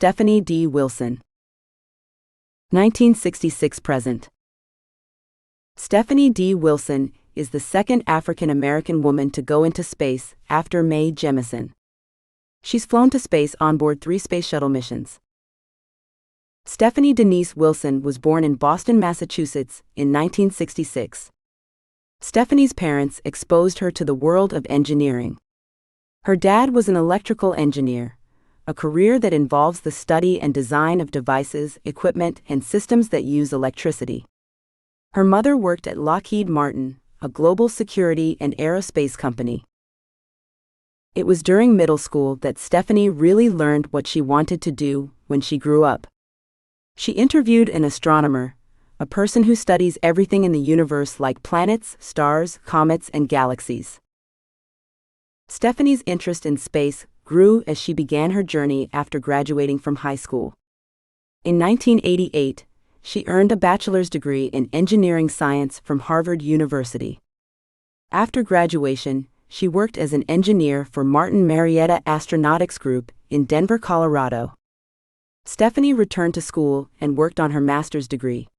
Stephanie D. Wilson. 1966 present. Stephanie D. Wilson is the second African-American woman to go into space after Mae Jemison. She's flown to space on board 3 space shuttle missions. Stephanie Denise Wilson was born in Boston, Massachusetts, in 1966. Stephanie's parents exposed her to the world of engineering. Her dad was an electrical engineer, a career that involves the study and design of devices, equipment, and systems that use electricity. Her mother worked at Lockheed Martin, a global security and aerospace company. It was during middle school that Stephanie really learned what she wanted to do when she grew up. She interviewed an astronomer, a person who studies everything in the universe like planets, stars, comets, and galaxies. Stephanie's interest in space grew as she began her journey after graduating from high school. In 1988, she earned a bachelor's degree in engineering science from Harvard University. After graduation, she worked as an engineer for Martin Marietta Astronautics Group in Denver, Colorado. Stephanie returned to school and worked on her master's degree.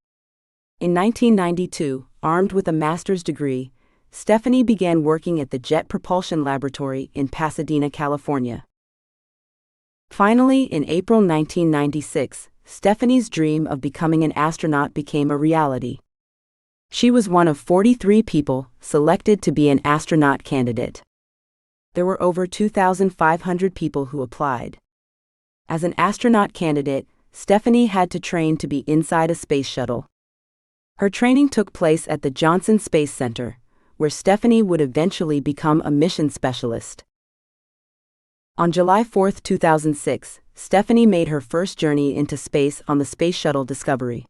In 1992, armed with a master's degree, Stephanie began working at the Jet Propulsion Laboratory in Pasadena, California. Finally, in April 1996, Stephanie's dream of becoming an astronaut became a reality. She was one of 43 people selected to be an astronaut candidate. There were over 2,500 people who applied. As an astronaut candidate, Stephanie had to train to be inside a space shuttle. Her training took place at the Johnson Space Center, where Stephanie would eventually become a mission specialist. On July 4, 2006, Stephanie made her first journey into space on the Space Shuttle Discovery.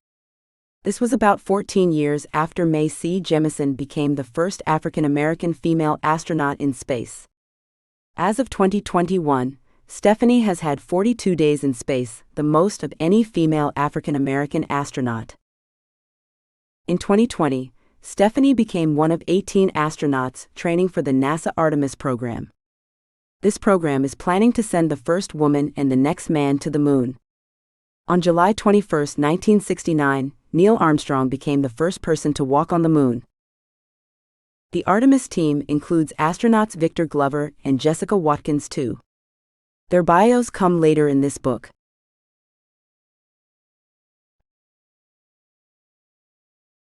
This was about 14 years after Mae C. Jemison became the first African-American female astronaut in space. As of 2021, Stephanie has had 42 days in space, the most of any female African-American astronaut. In 2020, Stephanie became one of 18 astronauts training for the NASA Artemis program. This program is planning to send the first woman and the next man to the moon. On July 21, 1969, Neil Armstrong became the first person to walk on the moon. The Artemis team includes astronauts Victor Glover and Jessica Watkins too. Their bios come later in this book.